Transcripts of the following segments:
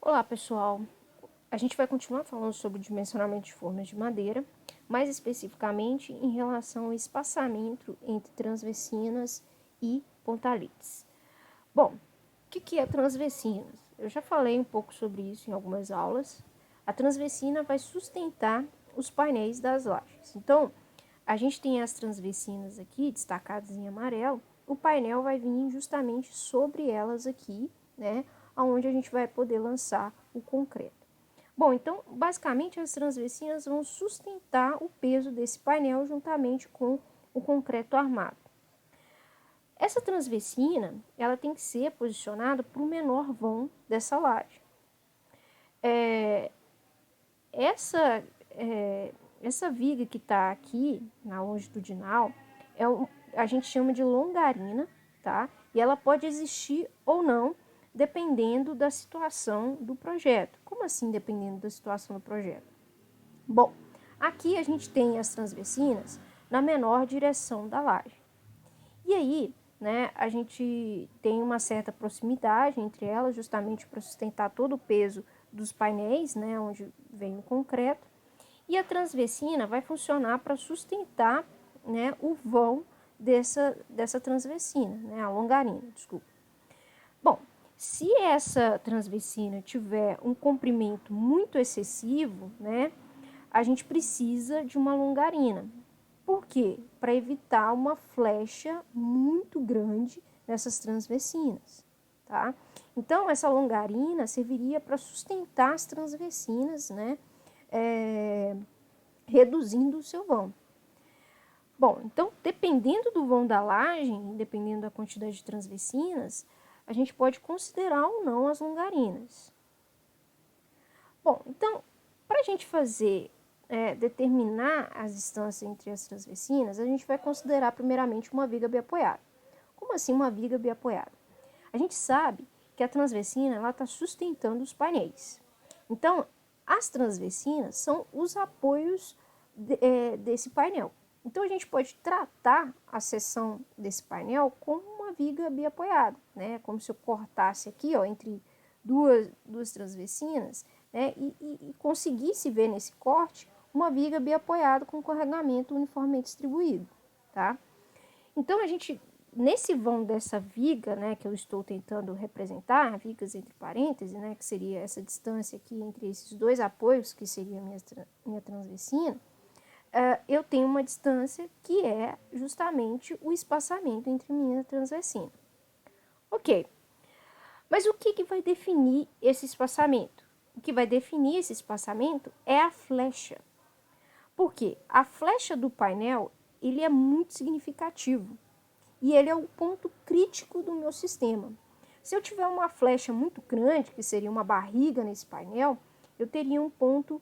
Olá, pessoal! A gente vai continuar falando sobre o dimensionamento de formas de madeira, mais especificamente em relação ao espaçamento entre transversinas e pontalites. Bom, o que é transversinas? Eu já falei um pouco sobre isso em algumas aulas. A transversina vai sustentar os painéis das lajes. Então, a gente tem as transversinas aqui, destacadas em amarelo. O painel vai vir justamente sobre elas aqui, né? Onde a gente vai poder lançar o concreto. Bom, então, basicamente, as transversinas vão sustentar o peso desse painel juntamente com o concreto armado. Essa transversina, ela tem que ser posicionada para o menor vão dessa laje. Essa viga que está aqui, na longitudinal, a gente chama de longarina, tá? E ela pode existir ou não, dependendo da situação do projeto. Como assim, dependendo da situação do projeto? Bom, aqui a gente tem as transversinas na menor direção da laje. E aí, né, a gente tem uma certa proximidade entre elas, justamente para sustentar todo o peso dos painéis, né, onde vem o concreto. E a transversina vai funcionar para sustentar, né, o vão dessa transversina, né, a longarina, desculpa. Bom, se essa transversina tiver um comprimento muito excessivo, né, a gente precisa de uma longarina. Por quê? Para evitar uma flecha muito grande nessas transversinas, tá? Então, essa longarina serviria para sustentar as transversinas, né, reduzindo o seu vão. Bom, então, dependendo do vão da laje, dependendo da quantidade de transversinas, a gente pode considerar ou não as longarinas. Bom, então, para a gente determinar as distâncias entre as transversinas, a gente vai considerar primeiramente uma viga biapoiada. Como assim uma viga biapoiada? A gente sabe que a transversina está sustentando os painéis. Então, as transversinas são os apoios desse painel. Então, a gente pode tratar a seção desse painel como uma viga biapoiada, né? Como se eu cortasse aqui, ó, entre duas transversinas, né? E conseguisse ver nesse corte uma viga biapoiada com carregamento uniformemente distribuído, tá? Então, nesse vão dessa viga, né, que eu estou tentando representar, vigas entre parênteses, né, que seria essa distância aqui entre esses dois apoios, que seria a minha transversina, eu tenho uma distância que é justamente o espaçamento entre minha transversina. Ok, mas o que vai definir esse espaçamento? O que vai definir esse espaçamento é a flecha. Por quê? A flecha do painel, ele é muito significativo e ele é o ponto crítico do meu sistema. Se eu tiver uma flecha muito grande, que seria uma barriga nesse painel, eu teria um ponto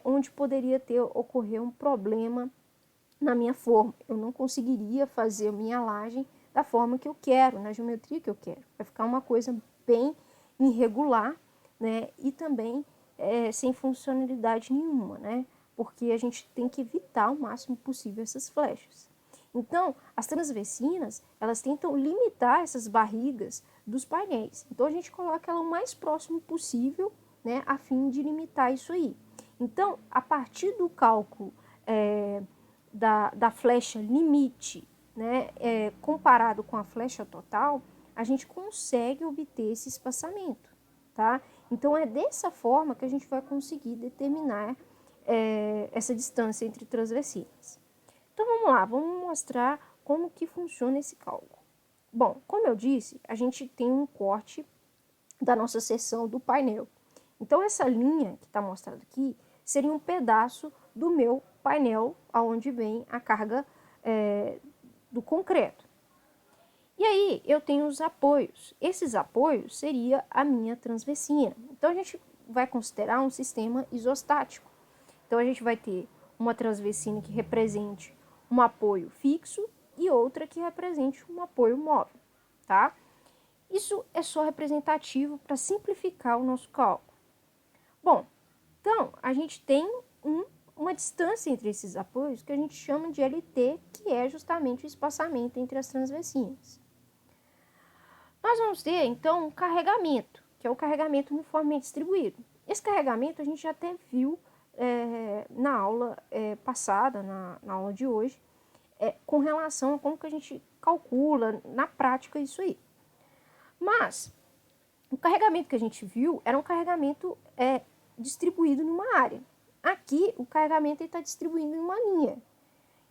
onde poderia ocorrer um problema na minha forma. Eu não conseguiria fazer a minha laje da forma que eu quero, na geometria que eu quero. Vai ficar uma coisa bem irregular, né? E também sem funcionalidade nenhuma, né? Porque a gente tem que evitar o máximo possível essas flechas. Então, as transversinas, elas tentam limitar essas barrigas dos painéis. Então, a gente coloca ela o mais próximo possível, né, a fim de limitar isso aí. Então, a partir do cálculo da flecha limite, né, comparado com a flecha total, a gente consegue obter esse espaçamento, tá? Então, é dessa forma que a gente vai conseguir determinar essa distância entre transversinas. Então, vamos lá, vamos mostrar como que funciona esse cálculo. Bom, como eu disse, a gente tem um corte da nossa seção do painel. Então, essa linha que está mostrada aqui seria um pedaço do meu painel, aonde vem a carga do concreto. E aí, eu tenho os apoios. Esses apoios seria a minha transversina. Então, a gente vai considerar um sistema isostático. Então, a gente vai ter uma transversina que represente um apoio fixo e outra que represente um apoio móvel, tá? Isso é só representativo para simplificar o nosso cálculo. Bom, então, a gente tem uma distância entre esses apoios que a gente chama de LT, que é justamente o espaçamento entre as transversinas. Nós vamos ter, então, um carregamento. que é o carregamento uniformemente distribuído. Esse carregamento a gente já até viu na aula passada, na aula de hoje, com relação a como que a gente calcula na prática isso aí. Mas o carregamento que a gente viu era um carregamento distribuído numa área. Aqui o carregamento está distribuído em uma linha.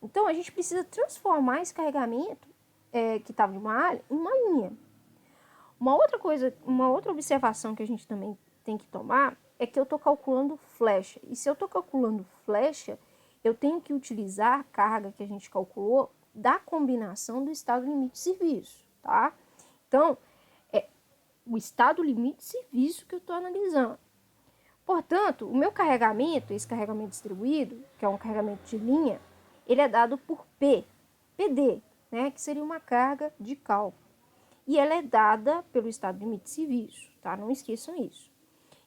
Então a gente precisa transformar esse carregamento que estava em uma área em uma linha. Uma outra observação que a gente também tem que tomar é que eu estou calculando flecha. E se eu estou calculando flecha, eu tenho que utilizar a carga que a gente calculou da combinação do estado limite de serviço, tá? Então, é o estado limite de serviço que eu estou analisando. Portanto, o meu carregamento, esse carregamento distribuído, que é um carregamento de linha, ele é dado por PD, né, que seria uma carga de cálculo. E ela é dada pelo estado limite de serviço, tá? Não esqueçam isso.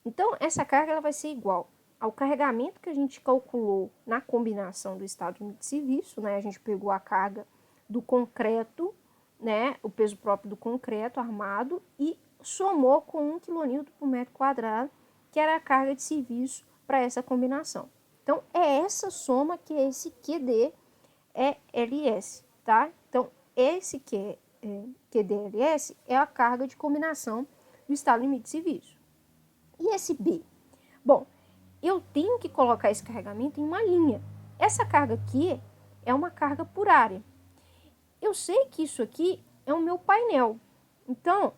Então, essa carga ela vai ser igual ao carregamento que a gente calculou na combinação do estado limite de serviço, né? A gente pegou a carga do concreto, né? O peso próprio do concreto armado e somou com 1 kN por metro quadrado, que era a carga de serviço para essa combinação. Então, é essa soma que é esse QD LS, tá? Então, esse QDLS é a carga de combinação do estado limite de serviço. E esse B? Bom, eu tenho que colocar esse carregamento em uma linha. Essa carga aqui é uma carga por área. Eu sei que isso aqui é o meu painel. Então,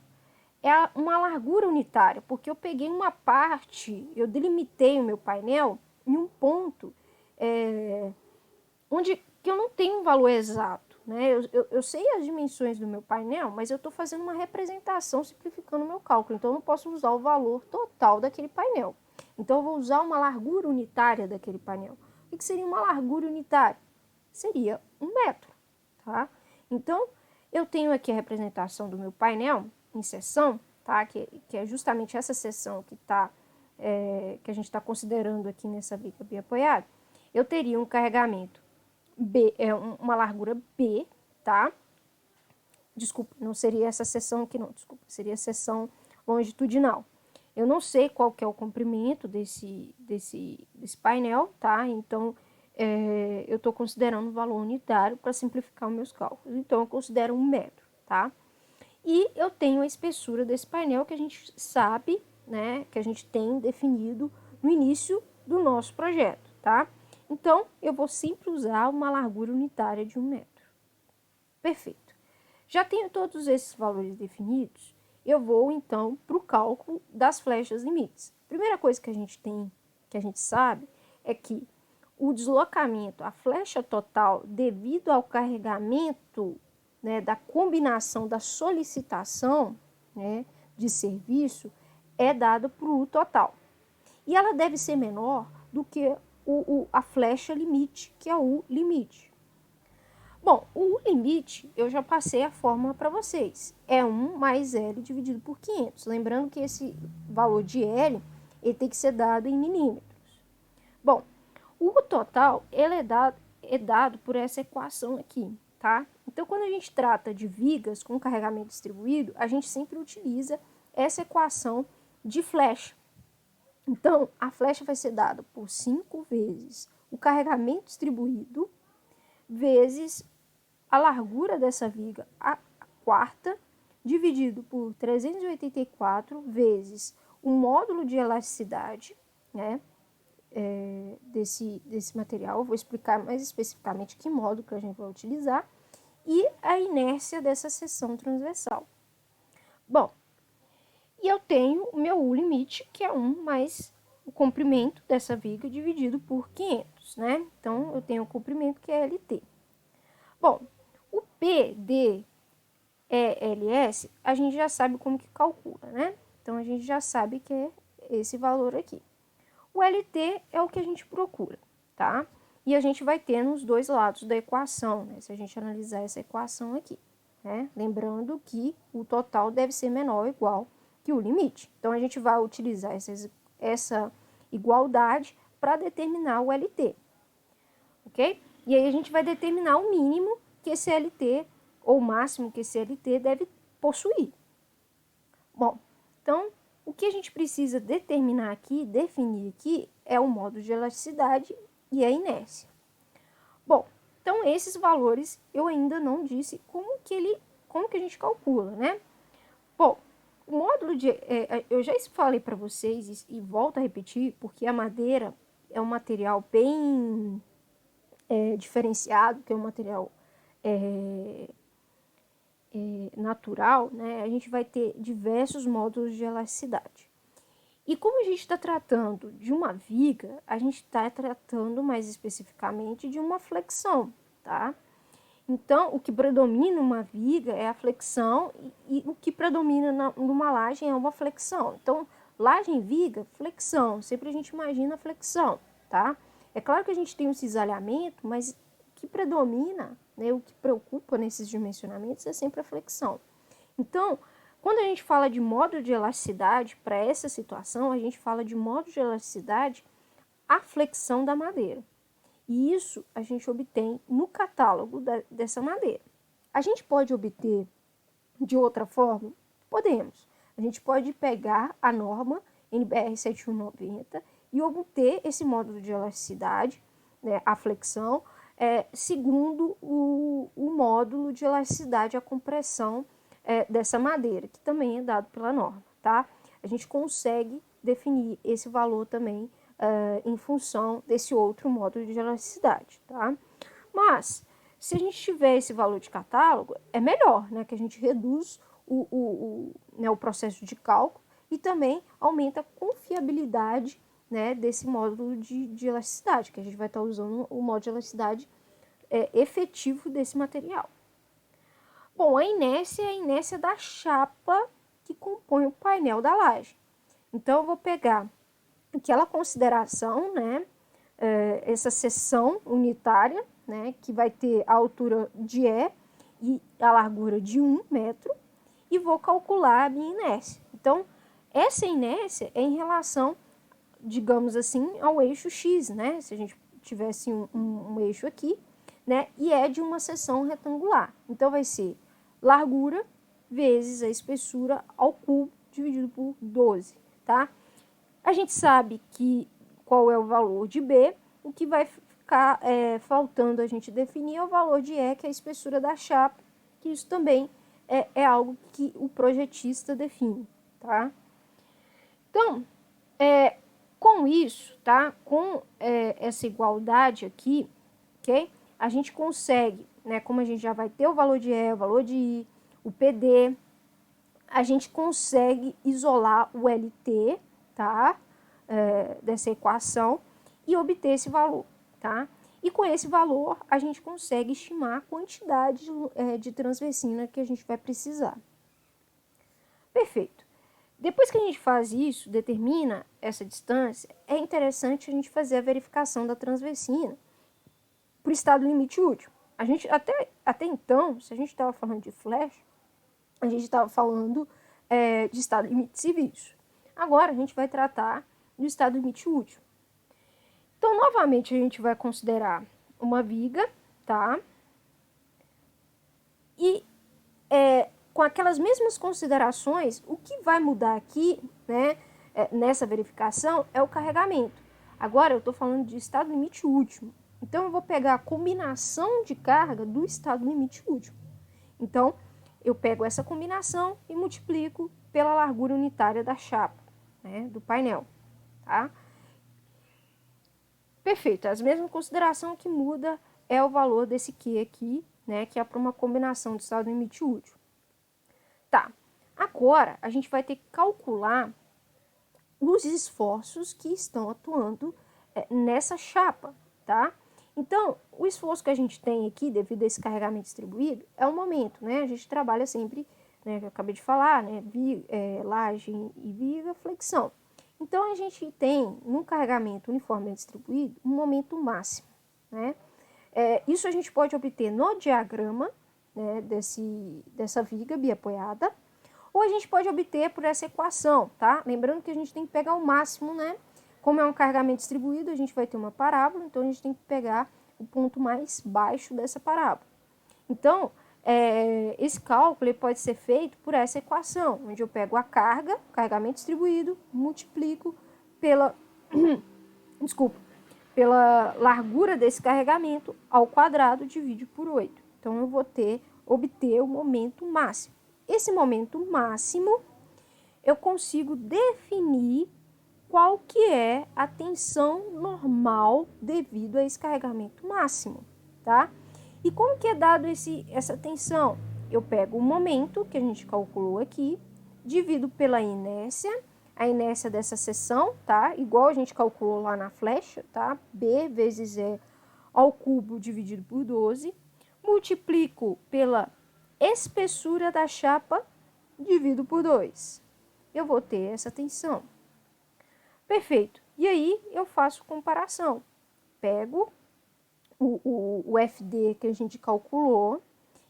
é uma largura unitária, porque eu peguei uma parte, eu delimitei o meu painel em um ponto onde que eu não tenho um valor exato. Né? Eu sei as dimensões do meu painel, mas eu estou fazendo uma representação simplificando o meu cálculo. Então, eu não posso usar o valor total daquele painel. Então, eu vou usar uma largura unitária daquele painel. O que seria uma largura unitária? Seria 1 metro. Tá? Então, eu tenho aqui a representação do meu painel em seção, tá? que é justamente essa seção que a gente está considerando aqui nessa viga biapoiada. Eu teria um carregamento B, uma largura B, tá? Desculpa, não seria essa seção aqui não, desculpa, seria a seção longitudinal. Eu não sei qual que é o comprimento desse painel, tá? Então, eu estou considerando um valor unitário para simplificar os meus cálculos. Então, eu considero 1 metro, tá? E eu tenho a espessura desse painel que a gente sabe, né? Que a gente tem definido no início do nosso projeto, tá? Então, eu vou sempre usar uma largura unitária de 1 metro. Perfeito. Já tenho todos esses valores definidos, eu vou, então, para o cálculo das flechas limites. Primeira coisa que a gente sabe, é que o deslocamento, a flecha total, devido ao carregamento, né, da combinação da solicitação, né, de serviço, é dada por U total. E ela deve ser menor do que a flecha limite, que é o U limite. Bom, o U limite, eu já passei a fórmula para vocês. É 1 mais L dividido por 500. Lembrando que esse valor de L, ele tem que ser dado em milímetros. Bom, o U total, ele é dado por essa equação aqui, tá? Então, quando a gente trata de vigas com carregamento distribuído, a gente sempre utiliza essa equação de flecha. Então, a flecha vai ser dada por 5 vezes o carregamento distribuído vezes a largura dessa viga, a quarta, dividido por 384 vezes o módulo de elasticidade, né, desse material. Eu vou explicar mais especificamente que módulo que a gente vai utilizar, e a inércia dessa seção transversal. Bom, e eu tenho o meu U limite, que é 1 mais o comprimento dessa viga dividido por 500, né? Então, eu tenho o comprimento que é LT. Bom, o PDLS, a gente já sabe como que calcula, né? Então, a gente já sabe que é esse valor aqui. O LT é o que a gente procura, tá? E a gente vai ter nos dois lados da equação, né? Se a gente analisar essa equação aqui, né? Lembrando que o total deve ser menor ou igual que o limite. Então, a gente vai utilizar essa igualdade para determinar o LT, ok? E aí, a gente vai determinar o mínimo que esse LT, ou o máximo que esse LT deve possuir. Bom, então, o que a gente precisa determinar aqui, definir aqui, é o módulo de elasticidade e a inércia. Bom, então esses valores eu ainda não disse como que a gente calcula, né? Bom, o módulo de... eu já falei para vocês e volto a repetir, porque a madeira é um material bem diferenciado, que é um material natural, né? A gente vai ter diversos módulos de elasticidade. E como a gente está tratando de uma viga, a gente está tratando mais especificamente de uma flexão, tá? Então, o que predomina numa viga é a flexão e o que predomina numa laje é uma flexão. Então, laje em viga, flexão. Sempre a gente imagina flexão, tá? É claro que a gente tem um cisalhamento, mas o que predomina, né, o que preocupa nesses dimensionamentos é sempre a flexão. Então, quando a gente fala de módulo de elasticidade para essa situação, a gente fala de módulo de elasticidade a flexão da madeira. E isso a gente obtém no catálogo dessa madeira. A gente pode obter de outra forma? Podemos. A gente pode pegar a norma NBR 7190 e obter esse módulo de elasticidade, né, a flexão, segundo o módulo de elasticidade, a compressão dessa madeira, que também é dado pela norma, tá? A gente consegue definir esse valor também em função desse outro módulo de elasticidade, tá? Mas, se a gente tiver esse valor de catálogo, é melhor, né? Que a gente reduz o processo de cálculo e também aumenta a confiabilidade, né, desse módulo de elasticidade, que a gente vai estar usando o módulo de elasticidade efetivo desse material. Bom, a inércia é a inércia da chapa que compõe o painel da laje. Então, eu vou pegar aquela consideração, né, essa seção unitária, né, que vai ter a altura de E a largura de 1 metro, e vou calcular a minha inércia. Então, essa inércia é em relação, digamos assim, ao eixo X, né? Se a gente tivesse um eixo aqui, né? E é de uma seção retangular. Então, vai ser largura vezes a espessura ao cubo dividido por 12, tá? A gente sabe qual é o valor de B, o que vai ficar faltando a gente definir é o valor de E, que é a espessura da chapa, que isso também é algo que o projetista define, tá? Então, com isso, tá? Com essa igualdade aqui, ok? A gente consegue, né? Como a gente já vai ter o valor de E, o valor de I, o PD, a gente consegue isolar o LT, tá? Dessa equação e obter esse valor, tá? E com esse valor, a gente consegue estimar a quantidade de transversina que a gente vai precisar. Perfeito. Depois que a gente faz isso, determina essa distância, é interessante a gente fazer a verificação da transversina para o estado limite útil. A gente, até então, se a gente estava falando de flash, a gente estava falando de estado limite de serviço. Agora, a gente vai tratar do estado limite útil. Então, novamente, a gente vai considerar uma viga, tá? E com aquelas mesmas considerações, o que vai mudar aqui, né, nessa verificação, é o carregamento. Agora, eu estou falando de estado limite último. Então, eu vou pegar a combinação de carga do estado limite último. Então, eu pego essa combinação e multiplico pela largura unitária da chapa, né, do painel, tá? Perfeito, as mesmas considerações que muda é o valor desse Q aqui, né, que é para uma combinação de estado limite útil. Tá, agora a gente vai ter que calcular os esforços que estão atuando nessa chapa, tá? Então, o esforço que a gente tem aqui, devido a esse carregamento distribuído, é o momento, né? A gente trabalha sempre, né, que eu acabei de falar, né, laje e viga, flexão. Então, a gente tem, num carregamento uniformemente distribuído, um momento máximo, né? Isso a gente pode obter no diagrama, né, dessa viga biapoiada, ou a gente pode obter por essa equação, tá? Lembrando que a gente tem que pegar o máximo, né? Como é um carregamento distribuído, a gente vai ter uma parábola, então a gente tem que pegar o ponto mais baixo dessa parábola. Então, esse cálculo ele pode ser feito por essa equação, onde eu pego a carga, carregamento distribuído, multiplico pela, desculpa, pela largura desse carregamento ao quadrado, divide por 8. Então, eu vou obter o momento máximo. Esse momento máximo, eu consigo definir qual que é a tensão normal devido a esse carregamento máximo, tá? E como que é dado essa tensão? Eu pego o momento que a gente calculou aqui, divido pela inércia, a inércia dessa seção, tá? Igual a gente calculou lá na flecha, tá? B vezes E ao cubo dividido por 12. Multiplico pela espessura da chapa, divido por 2. Eu vou ter essa tensão. Perfeito. E aí, eu faço comparação. Pego o FD que a gente calculou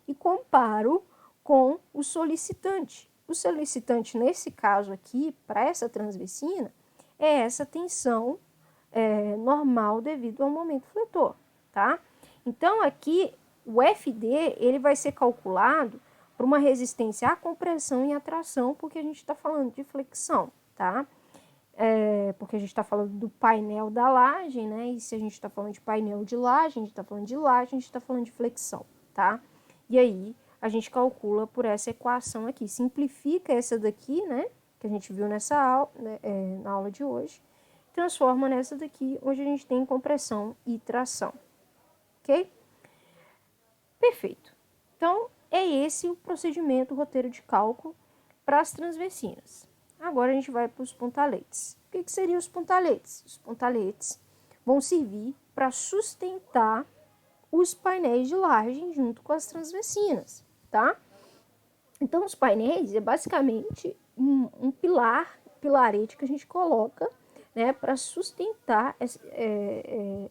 e comparo com o solicitante. O solicitante, nesse caso aqui, para essa transvesina, é essa tensão normal devido ao momento fletor, tá? Então, aqui, o FD, ele vai ser calculado por uma resistência à compressão e à tração, porque a gente está falando de flexão, tá? Porque a gente está falando do painel da laje, né? E se a gente está falando de painel de laje, a gente está falando de laje, a gente está falando de flexão, tá? E aí, a gente calcula por essa equação aqui. Simplifica essa daqui, né? Que a gente viu nessa aula, né, na aula de hoje. Transforma nessa daqui, onde a gente tem compressão e tração. Ok? Perfeito. Então, é esse o procedimento, o roteiro de cálculo para as transvesinas. Agora a gente vai para os pontaletes. O que seriam os pontaletes? Os pontaletes vão servir para sustentar os painéis de laje junto com as transvesinas, tá? Então, os painéis é basicamente um pilarete que a gente coloca, né, para sustentar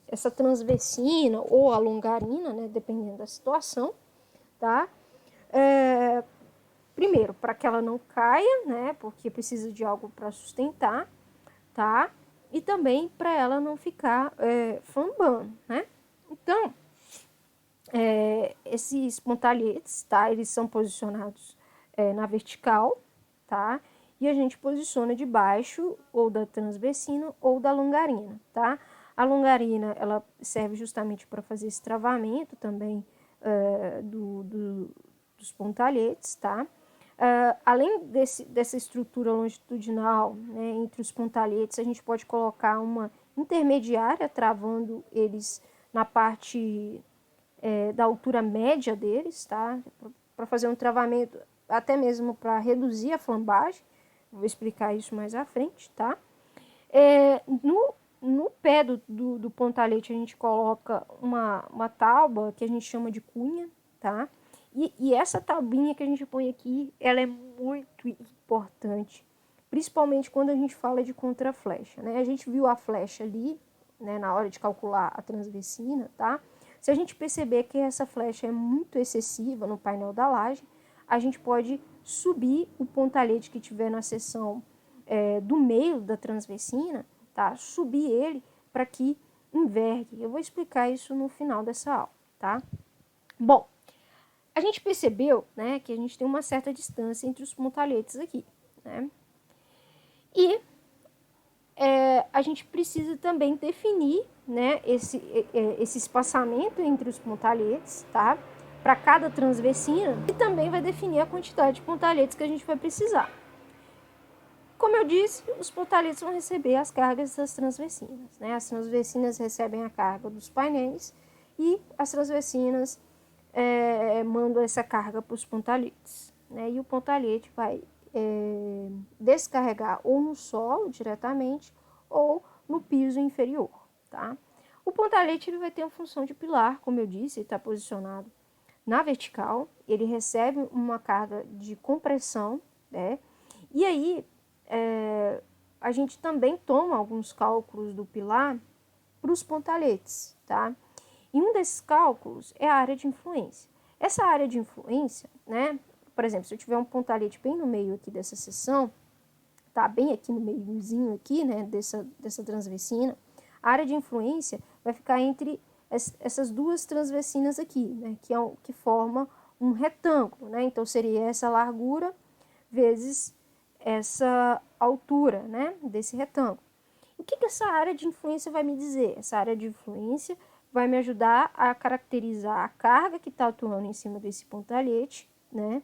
essa transvesina ou a longarina, né, dependendo da situação, tá? Primeiro, para que ela não caia, né, porque precisa de algo para sustentar, tá? E também para ela não ficar flambando, né? Então, esses pontalhetes, tá? Eles são posicionados na vertical, tá? E a gente posiciona debaixo ou da transvesina ou da longarina, tá? A longarina, ela serve justamente para fazer esse travamento também dos pontalhetes, tá? Além dessa estrutura longitudinal, né, entre os pontalhetes, a gente pode colocar uma intermediária, travando eles na parte da altura média deles, tá? Para fazer um travamento, até mesmo para reduzir a flambagem. Vou explicar isso mais à frente, tá? No pé do pontalete a gente coloca uma tábua que a gente chama de cunha, tá? E essa taubinha que a gente põe aqui, ela é muito importante, principalmente quando a gente fala de contraflecha, né? A gente viu a flecha ali, né, na hora de calcular a transvesina, tá? Se a gente perceber que essa flecha é muito excessiva no painel da laje, a gente pode subir o pontalete que tiver na seção do meio da transvesina, tá? Subir ele para que envergue. Eu vou explicar isso no final dessa aula, tá? Bom, a gente percebeu, né, que a gente tem uma certa distância entre os pontaletes aqui, né? E a gente precisa também definir, né, esse espaçamento entre os pontaletes, tá? Para cada transvesina, e também vai definir a quantidade de pontaletes que a gente vai precisar. Como eu disse, os pontaletes vão receber as cargas das transvesinas, né? As transvesinas recebem a carga dos painéis e as transvesinas mandam essa carga para os pontaletes, né? E o pontalete vai descarregar ou no solo diretamente ou no piso inferior, tá? O pontalete ele vai ter a função de pilar, como eu disse, ele está posicionado na vertical, ele recebe uma carga de compressão, né? E aí a gente também toma alguns cálculos do pilar para os pontaletes, tá? E um desses cálculos é a área de influência. Essa área de influência, né? Por exemplo, se eu tiver um pontalete bem no meio aqui dessa seção, tá bem aqui no meiozinho aqui, né, dessa transvesina, a área de influência vai ficar entre essas duas transvesinas aqui, né, que forma um retângulo, né? Então, seria essa largura vezes essa altura, né, desse retângulo. O que essa área de influência vai me dizer? Essa área de influência vai me ajudar a caracterizar a carga que está atuando em cima desse pontalhete, né?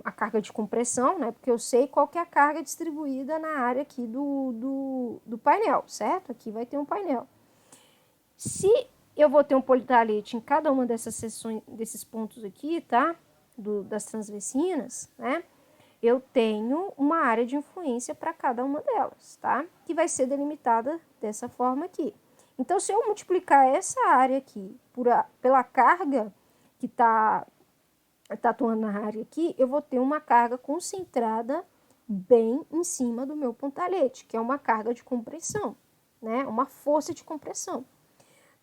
A carga de compressão, né? Porque eu sei qual que é a carga distribuída na área aqui do painel, certo? Aqui vai ter um painel. Se eu vou ter um pontalhete em cada uma dessas seções, desses pontos aqui, tá? Das transversinas, né? Eu tenho uma área de influência para cada uma delas, tá? Que vai ser delimitada dessa forma aqui. Então, se eu multiplicar essa área aqui pela carga que está atuando na área aqui, eu vou ter uma carga concentrada bem em cima do meu pontalhete, que é uma carga de compressão, né? Uma força de compressão,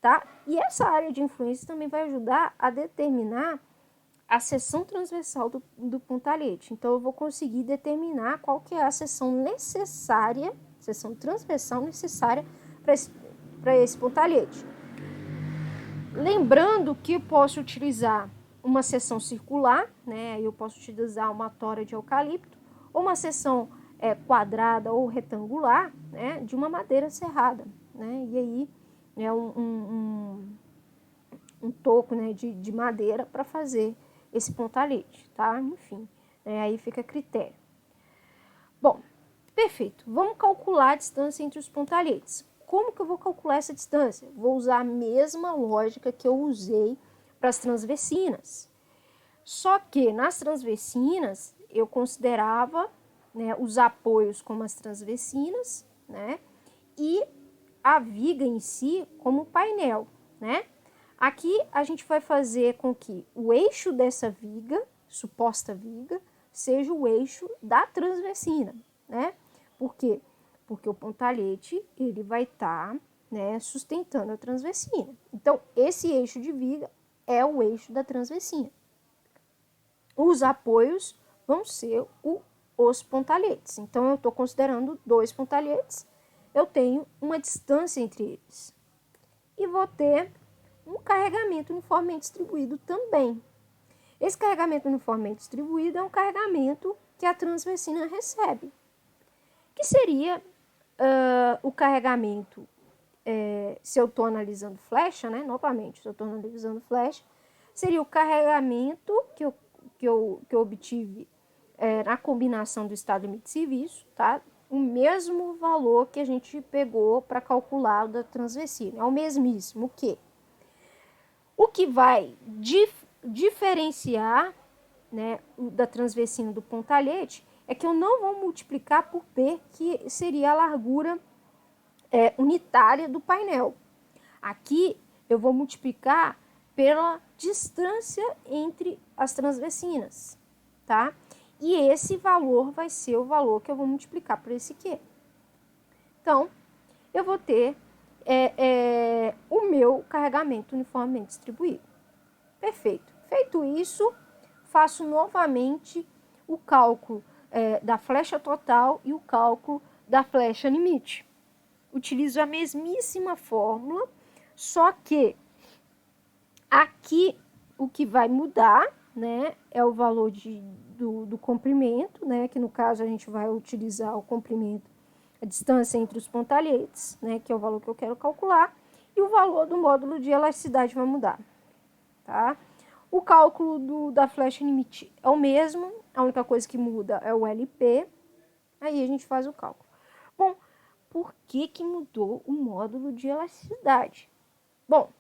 tá? E essa área de influência também vai ajudar a determinar a seção transversal do pontalhete. Então, eu vou conseguir determinar qual que é a seção necessária, seção transversal necessária para esse pontalhete. Lembrando que eu posso utilizar uma seção circular, né? Eu posso utilizar uma tora de eucalipto, ou uma seção quadrada ou retangular, né? De uma madeira serrada, né? E aí é um toco, né? de madeira para fazer esse pontalhete, tá? Enfim, aí fica a critério. Bom, perfeito. Vamos calcular a distância entre os pontalhetes. Como que eu vou calcular essa distância? Vou usar a mesma lógica que eu usei para as transversinas. Só que nas transversinas eu considerava, né, os apoios como as transversinas, né, e a viga em si como painel, né? Aqui a gente vai fazer com que o eixo dessa viga, suposta viga, seja o eixo da transversina, né? Por quê? Porque o pontalhete ele vai estar, né, sustentando a transversina. Então, esse eixo de viga é o eixo da transversina. Os apoios vão ser os pontalhetes. Então, eu estou considerando 2 pontalhetes, eu tenho uma distância entre eles. E vou ter um carregamento uniformemente distribuído também. Esse carregamento uniformemente distribuído é um carregamento que a transversina recebe, que seria o carregamento, se eu estou analisando flecha, né? Novamente, se eu estou analisando flecha, seria o carregamento que eu obtive na combinação do estado limite de serviço, tá? O mesmo valor que a gente pegou para calcular o da transversina, é o mesmíssimo. O que vai diferenciar, né, da transversina do pontalhete é que eu não vou multiplicar por P, que seria a largura unitária do painel. Aqui eu vou multiplicar pela distância entre as transversinas, tá? E esse valor vai ser o valor que eu vou multiplicar por esse Q. Então, eu vou ter o meu carregamento uniformemente distribuído. Perfeito. Feito isso, faço novamente o cálculo da flecha total e o cálculo da flecha limite. Utilizo a mesmíssima fórmula, só que aqui o que vai mudar, né, é o valor do comprimento, né, que no caso a gente vai utilizar o comprimento, a distância entre os pontalhetes, né, que é o valor que eu quero calcular, e o valor do módulo de elasticidade vai mudar, tá? O cálculo da flecha limite é o mesmo, a única coisa que muda é o LP, aí a gente faz o cálculo. Bom, por que mudou o módulo de elasticidade? Bom,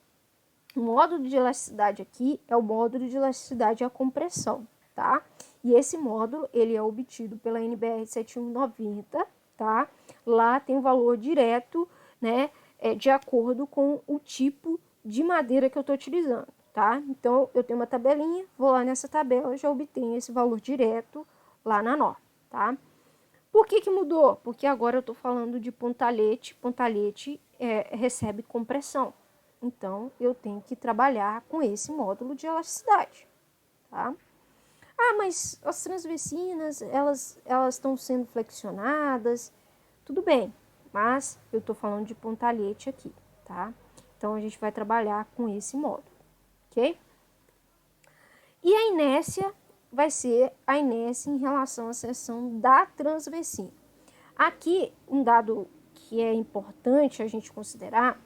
o módulo de elasticidade aqui é o módulo de elasticidade à compressão, tá? E esse módulo, ele é obtido pela NBR 7190, tá? Lá tem o valor direto, né, de acordo com o tipo de madeira que eu estou utilizando, tá? Então, eu tenho uma tabelinha, vou lá nessa tabela, já obtenho esse valor direto lá na norma, tá? Por que mudou? Porque agora eu estou falando de pontalhete, pontalhete recebe compressão. Então, eu tenho que trabalhar com esse módulo de elasticidade, tá? Ah, mas as transversinas, elas estão sendo flexionadas, tudo bem, mas eu estou falando de pontalhete aqui, tá? Então, a gente vai trabalhar com esse módulo, ok? E a inércia vai ser a inércia em relação à seção da transversina. Aqui, um dado que é importante a gente considerar,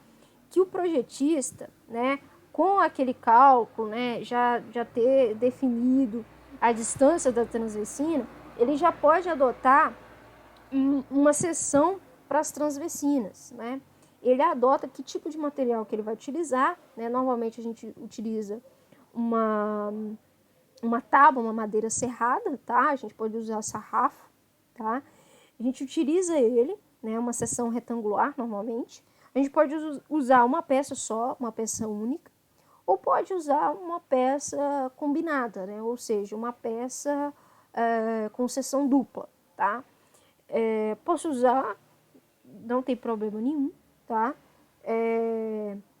que o projetista, né, com aquele cálculo, né, já ter definido a distância da transversina, ele já pode adotar uma seção para as transversinas, né? Ele adota que tipo de material que ele vai utilizar, né? Normalmente a gente utiliza uma tábua, uma madeira serrada, tá? A gente pode usar sarrafo, tá? A gente utiliza ele, né? Uma seção retangular, normalmente. A gente pode usar uma peça só, uma peça única, ou pode usar uma peça combinada, né? Ou seja, uma peça com seção dupla, tá? Posso usar, não tem problema nenhum, tá?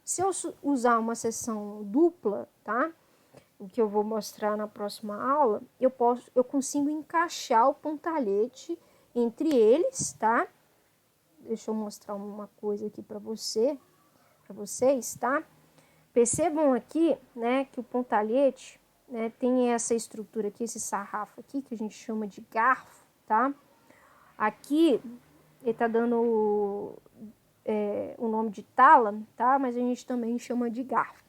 Se eu usar uma seção dupla, tá? O que eu vou mostrar na próxima aula, eu consigo encaixar o pontalhete entre eles, tá? Deixa eu mostrar uma coisa aqui para vocês, tá? Percebam aqui, né, que o pontalhete, né, tem essa estrutura aqui, esse sarrafo aqui, que a gente chama de garfo, tá? Aqui, ele tá dando o nome de tala, tá? Mas a gente também chama de garfo,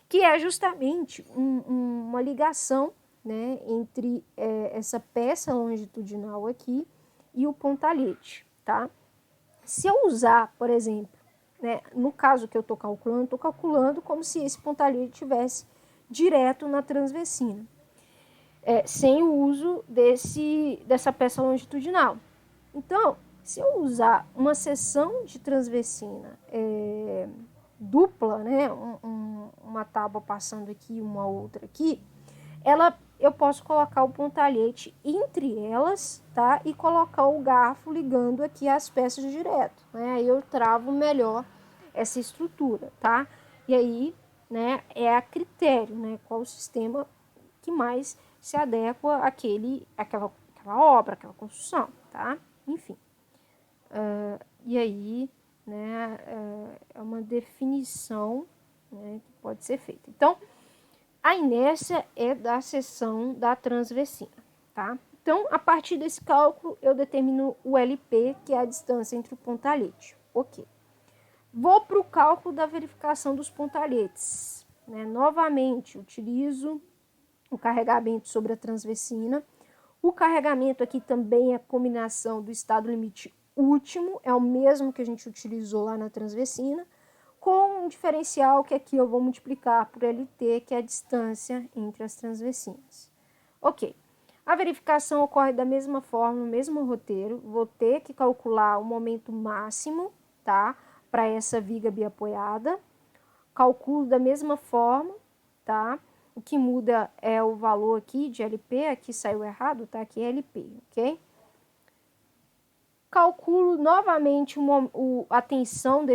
que é justamente uma ligação, né, entre essa peça longitudinal aqui e o pontalhete, tá? Se eu usar, por exemplo, né, no caso que eu estou calculando como se esse pontalhete estivesse direto na transversina, sem o uso dessa peça longitudinal. Então, se eu usar uma seção de transversina dupla, né, uma tábua passando aqui, uma outra aqui, eu posso colocar o pontalhete entre elas, tá? E colocar o garfo ligando aqui as peças direto, né? Aí eu travo melhor essa estrutura, tá? E aí, né, é a critério, né? Qual o sistema que mais se adequa àquela obra, àquela construção, tá? Enfim. E aí, né, é uma definição, né, que pode ser feita. Então, a inércia é da seção da transversina, tá? Então, a partir desse cálculo, eu determino o LP, que é a distância entre o pontalhete. Ok. Vou para o cálculo da verificação dos pontalhetes, né? Novamente, utilizo o carregamento sobre a transversina. O carregamento aqui também é a combinação do estado limite último, é o mesmo que a gente utilizou lá na transversina, com um diferencial que aqui eu vou multiplicar por LT, que é a distância entre as transversinas. Ok. A verificação ocorre da mesma forma, no mesmo roteiro. Vou ter que calcular o momento máximo, tá? Para essa viga biapoiada. Calculo da mesma forma, tá? O que muda é o valor aqui de LP, aqui saiu errado, tá? Aqui é LP, ok? Calculo novamente a tensão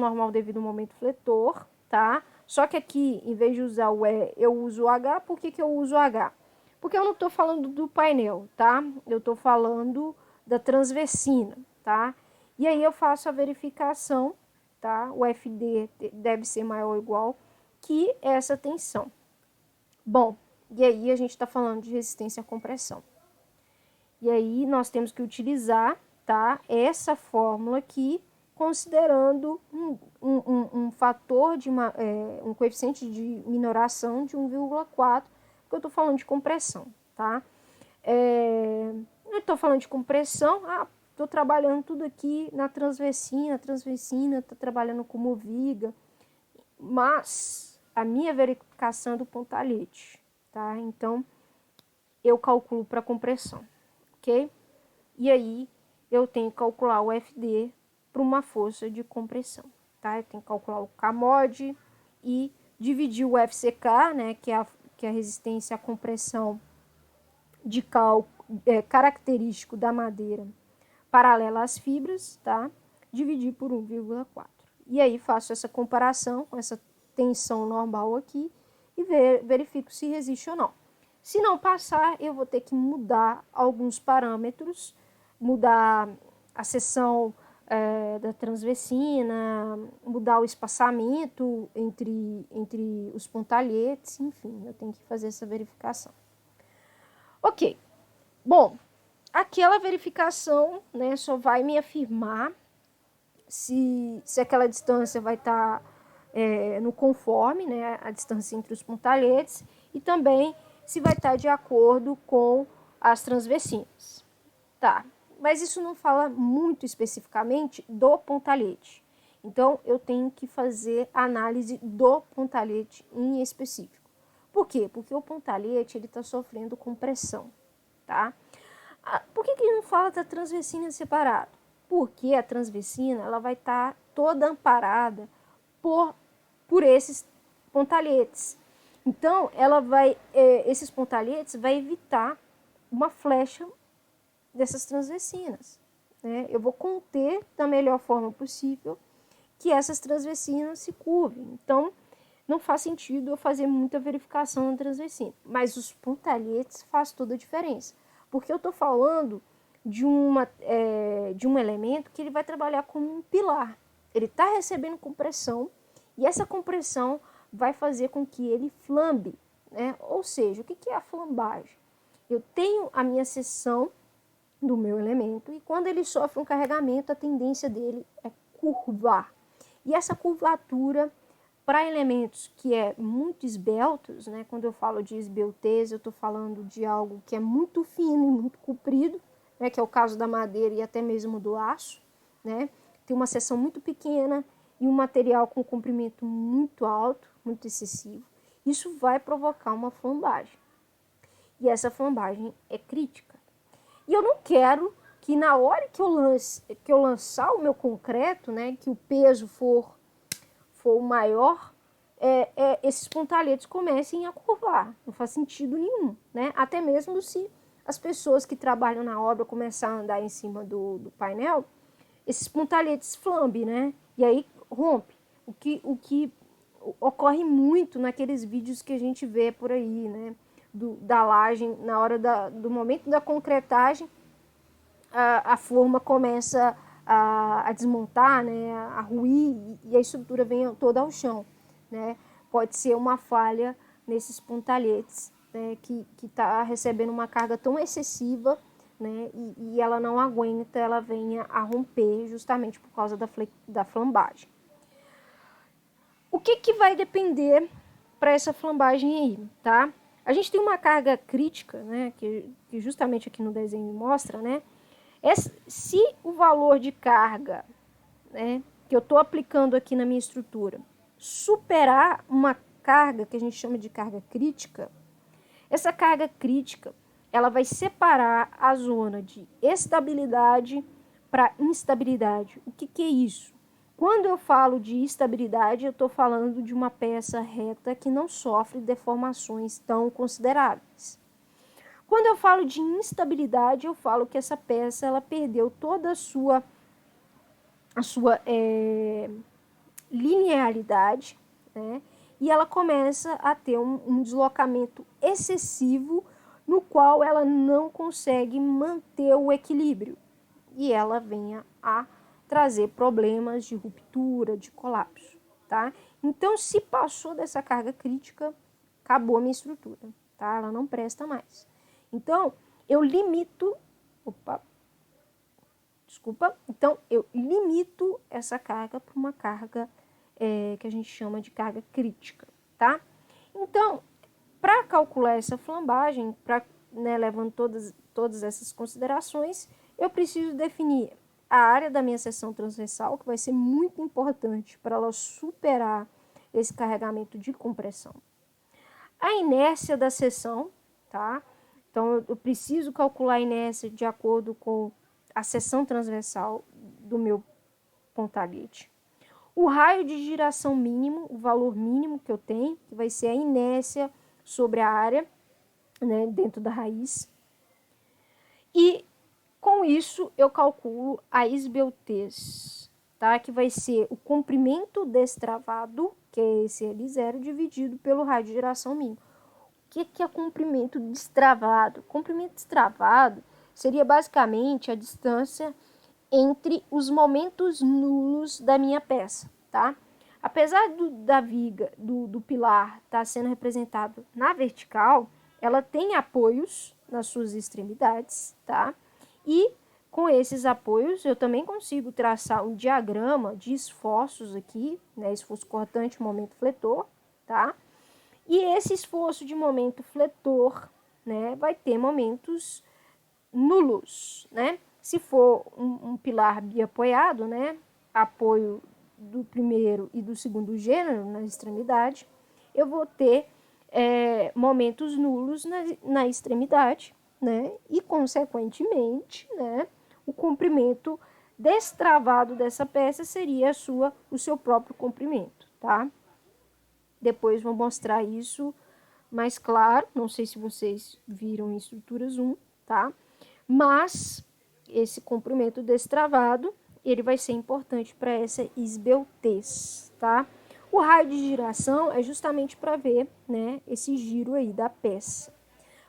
normal devido ao momento fletor, tá? Só que aqui, em vez de usar o E, eu uso o H. Por que eu uso o H? Porque eu não estou falando do painel, tá? Eu estou falando da transversina, tá? E aí eu faço a verificação, tá? O FD deve ser maior ou igual que essa tensão. Bom, e aí a gente está falando de resistência à compressão. E aí nós temos que utilizar, tá, essa fórmula aqui, considerando um fator de um coeficiente de minoração de 1,4, porque eu estou falando de compressão, tá? Eu estou falando de compressão, estou trabalhando tudo aqui na transversina, a transversina está trabalhando como viga, mas a minha verificação é do pontalhete, tá? Então, eu calculo para compressão. Ok? E aí, eu tenho que calcular o FD para uma força de compressão, tá? Eu tenho que calcular o Kmod e dividir o FCK, né, que é a resistência à compressão de característico da madeira paralela às fibras, tá? Dividir por 1,4. E aí, faço essa comparação com essa tensão normal aqui e verifico se resiste ou não. Se não passar, eu vou ter que mudar alguns parâmetros, mudar a seção da transversina, mudar o espaçamento entre os pontalhetes, enfim, eu tenho que fazer essa verificação. Ok, bom, aquela verificação, né, só vai me afirmar se aquela distância vai estar no conforme, né, a distância entre os pontalhetes, e também se vai estar de acordo com as transversinas. Tá, mas isso não fala muito especificamente do pontalhete. Então, eu tenho que fazer análise do pontalhete em específico. Por quê? Porque o pontalhete está sofrendo compressão, tá? Por que não fala da transversina separado? Porque a transversina ela vai estar toda amparada por esses pontalhetes. Então, esses pontalhetes vai evitar uma flecha dessas transversinas, né? Eu vou conter da melhor forma possível que essas transversinas se curvem. Então, não faz sentido eu fazer muita verificação na transversina. Mas os pontalhetes faz toda a diferença. Porque eu estou falando de um elemento que ele vai trabalhar como um pilar. Ele está recebendo compressão e essa compressão vai fazer com que ele flambe, né? Ou seja, o que é a flambagem? Eu tenho a minha seção do meu elemento e quando ele sofre um carregamento, a tendência dele é curvar. E essa curvatura para elementos que é muito esbeltos, né? Quando eu falo de esbelteza, eu estou falando de algo que é muito fino e muito comprido, né? Que é o caso da madeira e até mesmo do aço, né? Tem uma seção muito pequena e um material com comprimento muito alto, muito excessivo. Isso vai provocar uma flambagem. E essa flambagem é crítica. E eu não quero que na hora que eu lançar o meu concreto, né, que o peso for maior, esses pontalhetes comecem a curvar. Não faz sentido nenhum, né? Até mesmo se as pessoas que trabalham na obra começar a andar em cima do painel, esses pontalhetes flambem, né? E aí rompe. O que ocorre muito naqueles vídeos que a gente vê por aí, né? Da lagem, na hora do momento da concretagem, a forma começa a desmontar, né, a ruir e a estrutura vem toda ao chão, né? Pode ser uma falha nesses pontalhetes, né, que está recebendo uma carga tão excessiva, né, e ela não aguenta, ela venha a romper justamente por causa da flambagem. O que vai depender para essa flambagem aí, tá? A gente tem uma carga crítica, né, que justamente aqui no desenho mostra, né? Se o valor de carga, né, que eu estou aplicando aqui na minha estrutura superar uma carga que a gente chama de carga crítica, essa carga crítica ela vai separar a zona de estabilidade para instabilidade. O que é isso? Quando eu falo de estabilidade, eu estou falando de uma peça reta que não sofre deformações tão consideráveis. Quando eu falo de instabilidade, eu falo que essa peça ela perdeu toda a sua linearidade, né? E ela começa a ter um deslocamento excessivo no qual ela não consegue manter o equilíbrio e ela venha a trazer problemas de ruptura, de colapso, tá? Então, se passou dessa carga crítica, acabou a minha estrutura, tá? Ela não presta mais. Então, eu limito essa carga para uma carga que a gente chama de carga crítica, tá? Então, para calcular essa flambagem, levando todas essas considerações, eu preciso definir a área da minha seção transversal, que vai ser muito importante para ela superar esse carregamento de compressão. A inércia da seção, tá? Então, eu preciso calcular a inércia de acordo com a seção transversal do meu pontalhete. O raio de giração mínimo, o valor mínimo que eu tenho, que vai ser a inércia sobre a área, né, dentro da raiz. E com isso eu calculo a esbeltez, tá? Que vai ser o comprimento destravado, que é esse L0, dividido pelo raio de giração mínimo. O que é comprimento destravado? Comprimento destravado seria basicamente a distância entre os momentos nulos da minha peça, tá? Apesar da viga, do pilar estar sendo representado na vertical, ela tem apoios nas suas extremidades, tá? E com esses apoios, eu também consigo traçar um diagrama de esforços aqui, né? Esforço cortante, momento fletor, tá? E esse esforço de momento fletor, né, vai ter momentos nulos, né? Se for um pilar biapoiado, né, apoio do primeiro e do segundo gênero na extremidade, eu vou ter momentos nulos na extremidade, né? E, consequentemente, né, o comprimento destravado dessa peça seria o seu próprio comprimento, tá? Depois vou mostrar isso mais claro, não sei se vocês viram em estruturas 1, tá? Mas esse comprimento destravado, ele vai ser importante para essa esbeltez, tá? O raio de giração é justamente para ver, né, esse giro aí da peça.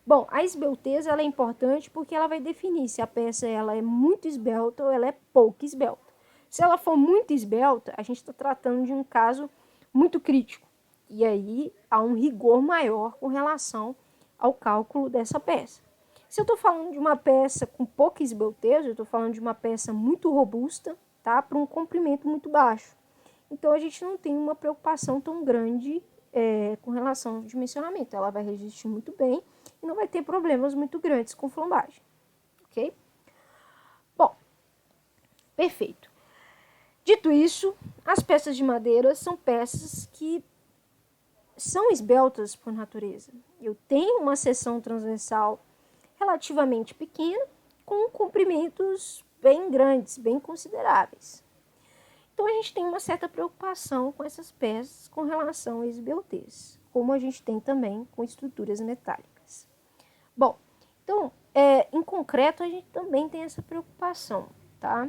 Bom, a esbeltez ela é importante porque ela vai definir se a peça ela é muito esbelta ou ela é pouco esbelta. Se ela for muito esbelta, a gente está tratando de um caso muito crítico. E aí há um rigor maior com relação ao cálculo dessa peça. Se eu estou falando de uma peça com pouca esbeltez, eu estou falando de uma peça muito robusta, tá? Para um comprimento muito baixo. Então, a gente não tem uma preocupação tão grande com relação ao dimensionamento. Ela vai resistir muito bem e não vai ter problemas muito grandes com flambagem, ok? Bom, perfeito. Dito isso, as peças de madeira são peças que são esbeltas por natureza. Eu tenho uma seção transversal relativamente pequena, com comprimentos bem grandes, bem consideráveis. Então, a gente tem uma certa preocupação com essas peças com relação à esbeltez, como a gente tem também com estruturas metálicas. Bom, então, em concreto, a gente também tem essa preocupação, tá?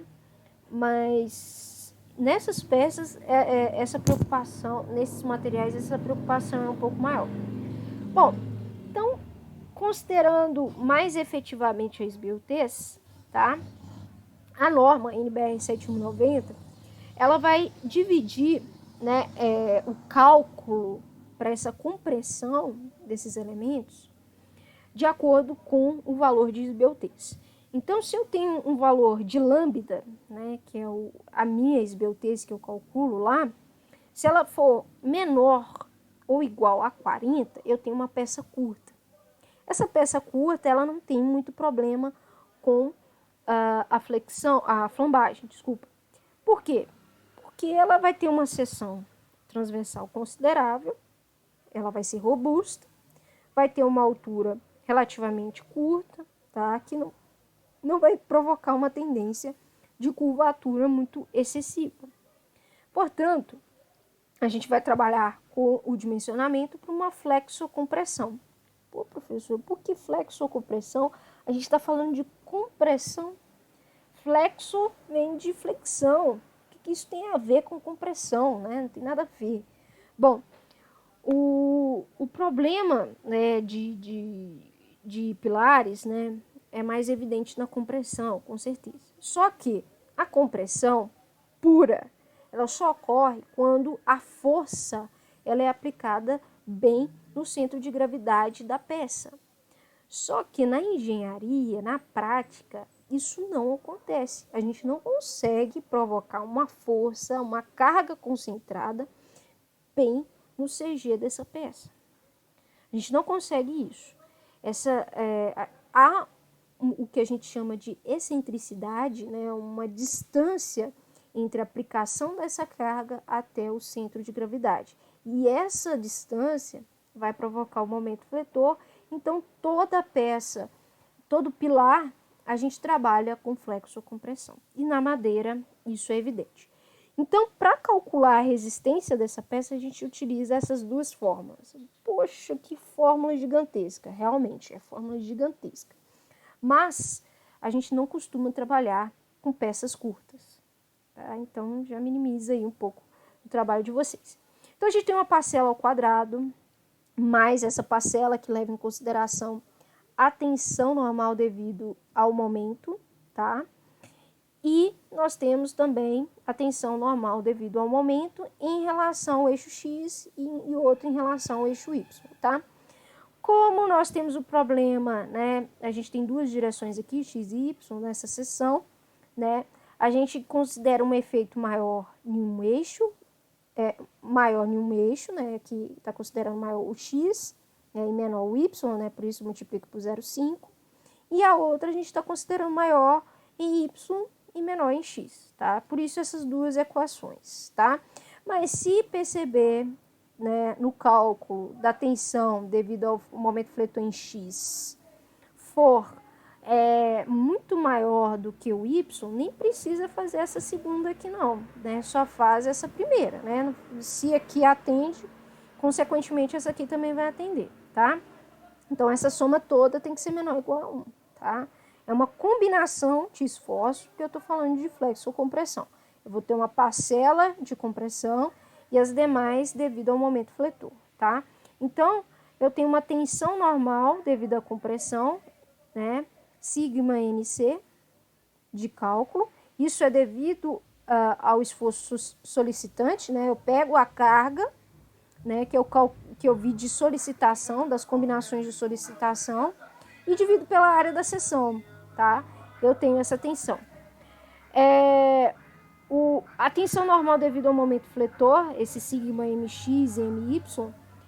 Mas nessas peças, essa preocupação, nesses materiais, essa preocupação é um pouco maior. Bom, então, considerando mais efetivamente a esbeltez, tá? A norma NBR 7190, ela vai dividir, né, o cálculo para essa compressão desses elementos de acordo com o valor de esbeltez. Então, se eu tenho um valor de lambda, né, que é a minha esbeltez que eu calculo lá, se ela for menor ou igual a 40, eu tenho uma peça curta. Essa peça curta, ela não tem muito problema com a flambagem, desculpa. Por quê? Porque ela vai ter uma seção transversal considerável, ela vai ser robusta, vai ter uma altura relativamente curta, tá? Que não vai provocar uma tendência de curvatura muito excessiva. Portanto, a gente vai trabalhar com o dimensionamento para uma flexocompressão. Pô, professor, por que flexocompressão? A gente está falando de compressão. Flexo vem de flexão. O que isso tem a ver com compressão, né? Não tem nada a ver. Bom, o problema, né, de pilares, né, é mais evidente na compressão, com certeza. Só que a compressão pura, ela só ocorre quando a força ela é aplicada bem no centro de gravidade da peça. Só que na engenharia, na prática, isso não acontece. A gente não consegue provocar uma força, uma carga concentrada bem no CG dessa peça. A gente não consegue isso. Há o que a gente chama de excentricidade, né, uma distância entre a aplicação dessa carga até o centro de gravidade. E essa distância vai provocar o momento fletor. Então, toda peça, todo pilar, a gente trabalha com flexocompressão. E na madeira, isso é evidente. Então, para calcular a resistência dessa peça, a gente utiliza essas duas fórmulas. Poxa, que fórmula gigantesca! Realmente, é fórmula gigantesca. Mas, a gente não costuma trabalhar com peças curtas. Tá? Então, já minimiza aí um pouco o trabalho de vocês. Então, a gente tem uma parcela ao quadrado, mais essa parcela que leva em consideração a tensão normal devido ao momento, tá? E nós temos também a tensão normal devido ao momento em relação ao eixo X e outro em relação ao eixo Y, tá? Como nós temos o problema, né? A gente tem duas direções aqui, X e Y, nessa seção, né? A gente considera um efeito maior em um eixo, né? Que está considerando maior o X, né? E menor o Y, né? Por isso multiplica por 0,5. E a outra a gente está considerando maior em Y e menor em X, tá? Por isso essas duas equações, tá? Mas se perceber, né, no cálculo da tensão devido ao momento fletor em X for muito maior do que o Y, nem precisa fazer essa segunda aqui não, né? Só faz essa primeira, né? Se aqui atende, consequentemente essa aqui também vai atender, tá? Então essa soma toda tem que ser menor ou igual a 1, tá? É uma combinação de esforço, porque eu estou falando de flexocompressão. Eu vou ter uma parcela de compressão e as demais devido ao momento fletor, tá? Então, eu tenho uma tensão normal devido à compressão, né? Sigma NC de cálculo. Isso é devido ao esforço solicitante, né? Eu pego a carga, né? Que eu vi de solicitação, das combinações de solicitação, e divido pela área da seção, tá? Eu tenho essa tensão. A tensão normal devido ao momento fletor, esse sigma mx e my,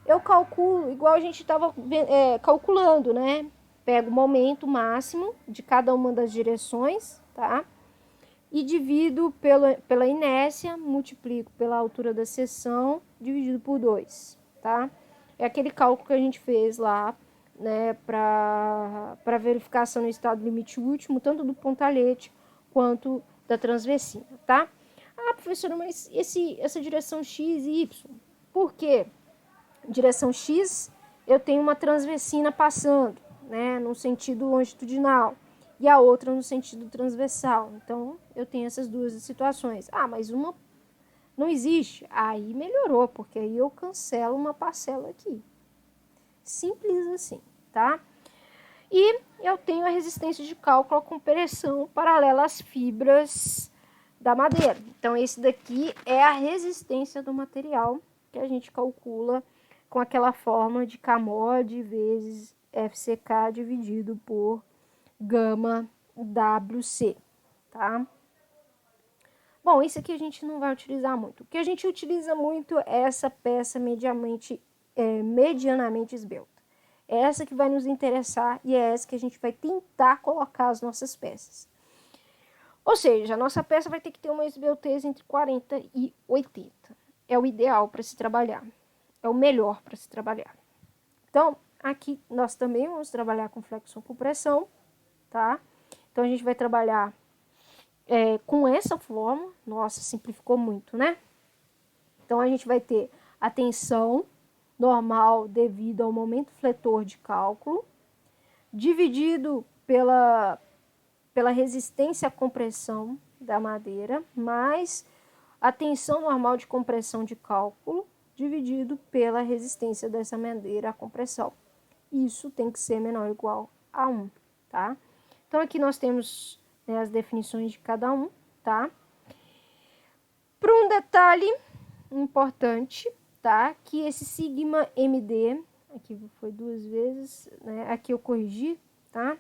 eu calculo igual a gente estava calculando, né? Pego o momento máximo de cada uma das direções, tá? E divido pela inércia, multiplico pela altura da seção, dividido por 2, tá? É aquele cálculo que a gente fez lá, né, para verificação no estado limite último, tanto do pontalhete quanto da transversina, tá? Ah, professora, mas essa direção X e Y, por quê? Direção X, eu tenho uma transversina passando, né, no sentido longitudinal, e a outra no sentido transversal. Então, eu tenho essas duas situações. Ah, mas uma não existe. Aí melhorou, porque aí eu cancelo uma parcela aqui. Simples assim, tá? E eu tenho a resistência de cálculo com pressão paralela às fibras da madeira. Então, esse daqui é a resistência do material que a gente calcula com aquela fórmula de Kmod vezes FCK dividido por gama WC, tá? Bom, isso aqui a gente não vai utilizar muito. O que a gente utiliza muito é essa peça medianamente esbelta. É essa que vai nos interessar e é essa que a gente vai tentar colocar as nossas peças. Ou seja, a nossa peça vai ter que ter uma esbeltez entre 40 e 80. É o ideal para se trabalhar. É o melhor para se trabalhar. Então, aqui nós também vamos trabalhar com flexão com pressão, tá? Então, a gente vai trabalhar com essa forma. Nossa, simplificou muito, né? Então, a gente vai ter a tensão normal devido ao momento fletor de cálculo, dividido pela resistência à compressão da madeira, mais a tensão normal de compressão de cálculo, dividido pela resistência dessa madeira à compressão. Isso tem que ser menor ou igual a 1, tá? Então, aqui nós temos, né, as definições de cada um, tá? Para um detalhe importante, tá? Que esse sigma MD, aqui foi 2 vezes, né? Aqui eu corrigi, tá?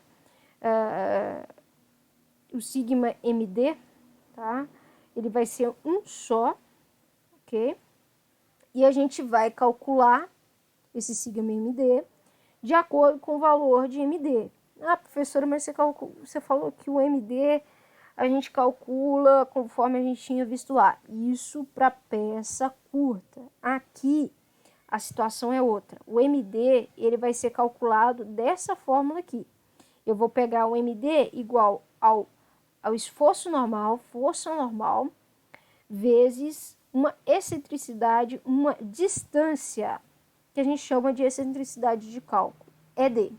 O sigma MD, tá? Ele vai ser um só, ok? E a gente vai calcular esse sigma MD de acordo com o valor de MD. Ah, professora, mas você falou que o MD a gente calcula conforme a gente tinha visto lá. Isso para peça curta. Aqui a situação é outra. O MD ele vai ser calculado dessa fórmula aqui. Eu vou pegar o MD igual ao esforço normal, força normal, vezes uma excentricidade, uma distância, que a gente chama de excentricidade de cálculo, ED.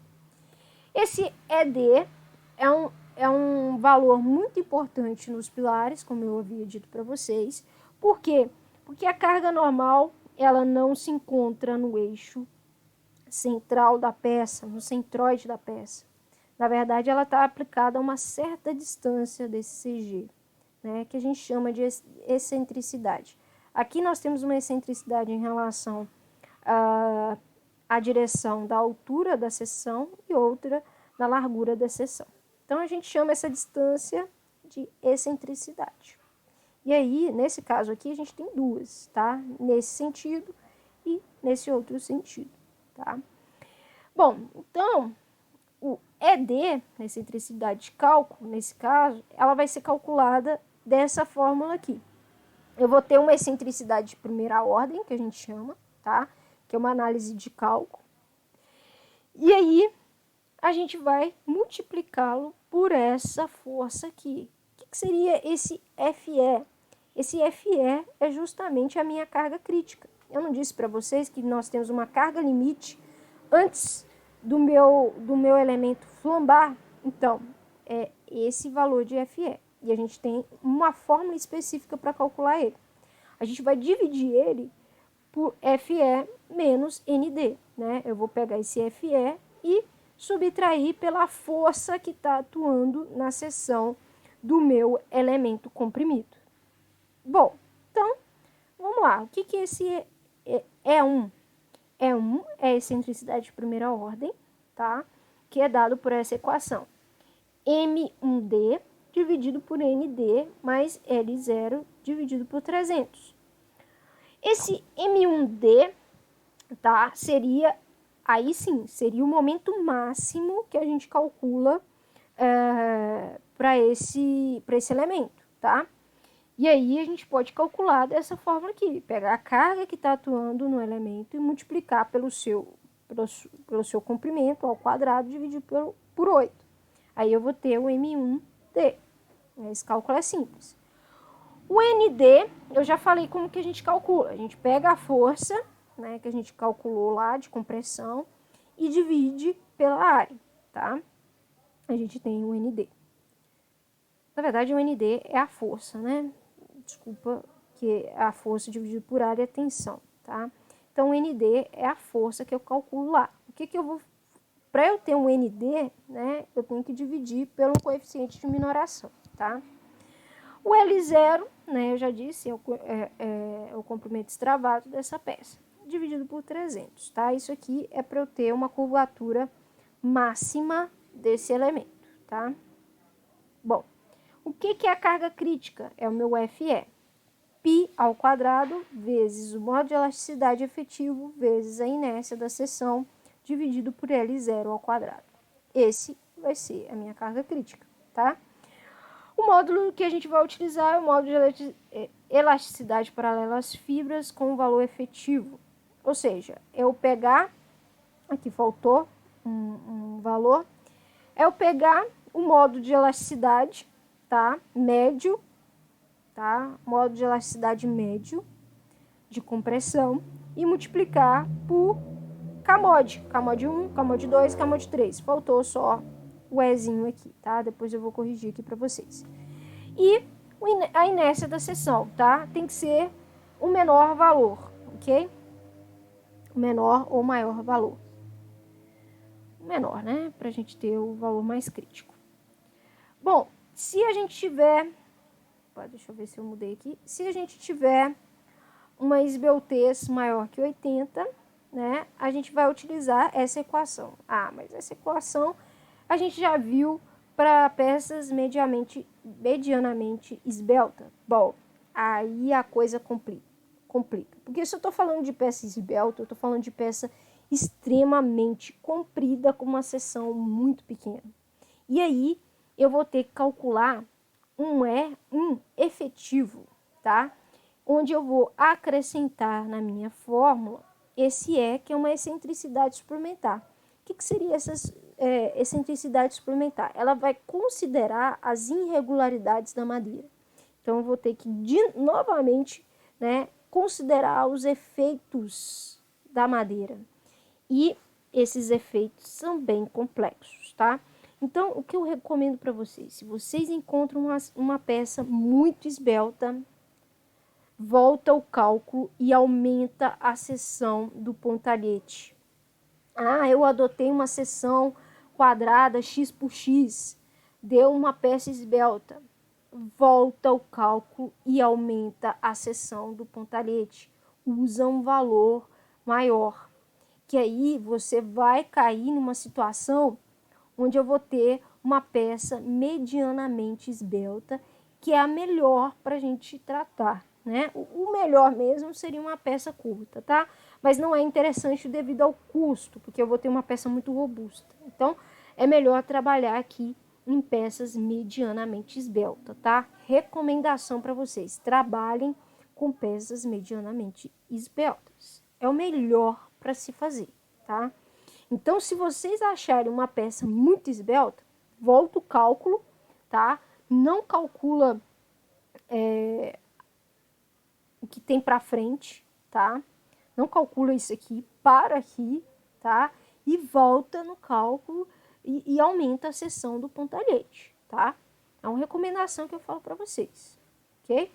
Esse ED é um valor muito importante nos pilares, como eu havia dito para vocês. Por quê? Porque a carga normal ela não se encontra no eixo central da peça, no centroide da peça. Na verdade, ela está aplicada a uma certa distância desse CG, né, que a gente chama de excentricidade. Aqui nós temos uma excentricidade em relação à direção da altura da seção e outra da largura da seção. Então, a gente chama essa distância de excentricidade. E aí, nesse caso aqui, a gente tem duas, tá? Nesse sentido e nesse outro sentido, tá? Bom, então, o ED, na excentricidade de cálculo, nesse caso, ela vai ser calculada dessa fórmula aqui. Eu vou ter uma excentricidade de primeira ordem, que a gente chama, tá? Que é uma análise de cálculo. E aí, a gente vai multiplicá-lo por essa força aqui. O que seria esse FE? Esse FE é justamente a minha carga crítica. Eu não disse para vocês que nós temos uma carga limite antes do meu elemento flambar? Então, é esse valor de FE. E a gente tem uma fórmula específica para calcular ele. A gente vai dividir ele por FE menos ND, né? Eu vou pegar esse FE e subtrair pela força que está atuando na seção do meu elemento comprimido. Bom, então, vamos lá. O que é esse E1? E1 é a excentricidade de primeira ordem, tá? Que é dado por essa equação. M1D dividido por ND mais L0 dividido por 300. Esse M1D, tá? Aí sim, seria o momento máximo que a gente calcula para esse elemento, tá? E aí a gente pode calcular dessa forma aqui, pegar a carga que está atuando no elemento e multiplicar pelo seu comprimento ao quadrado dividido por 8. Aí eu vou ter o M1D. Esse cálculo é simples. O ND, eu já falei como que a gente calcula. A gente pega a força, né, que a gente calculou lá de compressão e divide pela área, tá? A gente tem o ND. Na verdade, o ND é a força, né? Desculpa, que a força dividida por área é tensão, tá? Então, o ND é a força que eu calculo lá. O que eu vou... Para eu ter um ND, né, eu tenho que dividir pelo coeficiente de minoração, tá? O L0, né, eu já disse, é o comprimento extravado dessa peça, dividido por 300, tá? Isso aqui é para eu ter uma curvatura máxima desse elemento, tá? Bom, o que é a carga crítica? É o meu FE. Π ao quadrado vezes o modo de elasticidade efetivo vezes a inércia da seção dividido por L0 ao quadrado. Esse vai ser a minha carga crítica, tá? O módulo que a gente vai utilizar é o módulo de elasticidade paralela às fibras com o valor efetivo. Ou seja, eu pegar, aqui faltou um valor, eu pegar o módulo de elasticidade, tá? Médio, tá? Módulo de elasticidade médio de compressão e multiplicar por Kmod. Kmod 1, Kmod 2, Kmod 3. Faltou só o Ezinho aqui, tá? Depois eu vou corrigir aqui para vocês. E a inércia da seção, tá? Tem que ser o menor valor, ok? O menor ou maior valor. O menor, né? Pra gente ter o valor mais crítico. Bom, se a gente tiver... Deixa eu ver se eu mudei aqui. Se a gente tiver uma esbeltez maior que 80, né? A gente vai utilizar essa equação. Ah, mas essa equação a gente já viu para peças medianamente esbelta. Bom, aí a coisa complica. Porque se eu estou falando de peça esbelta, eu estou falando de peça extremamente comprida com uma seção muito pequena. E aí eu vou ter que calcular um efetivo, tá? Onde eu vou acrescentar na minha fórmula esse que é uma excentricidade suplementar. O que seria essa excentricidade suplementar? Ela vai considerar as irregularidades da madeira. Então, eu vou ter que, novamente, né, considerar os efeitos da madeira. E esses efeitos são bem complexos, tá? Então, o que eu recomendo para vocês? Se vocês encontram uma peça muito esbelta, volta o cálculo e aumenta a seção do pontalhete. Ah, eu adotei uma seção quadrada X por X, deu uma peça esbelta. volta o cálculo e aumenta a seção do pontalhete. Usa um valor maior, que aí você vai cair numa situação onde eu vou ter uma peça medianamente esbelta, que é a melhor para a gente tratar, né? O melhor mesmo seria uma peça curta, tá? Mas não é interessante devido ao custo, porque eu vou ter uma peça muito robusta. Então, é melhor trabalhar aqui em peças medianamente esbeltas, tá? Recomendação para vocês, trabalhem com peças medianamente esbeltas. É o melhor para se fazer, tá? Então, se vocês acharem uma peça muito esbelta, volta o cálculo, tá? Não calcula o que tem para frente, tá? Não calcula isso aqui, para aqui, tá? E volta no cálculo e aumenta a seção do pontalhete, tá? É uma recomendação que eu falo para vocês, ok?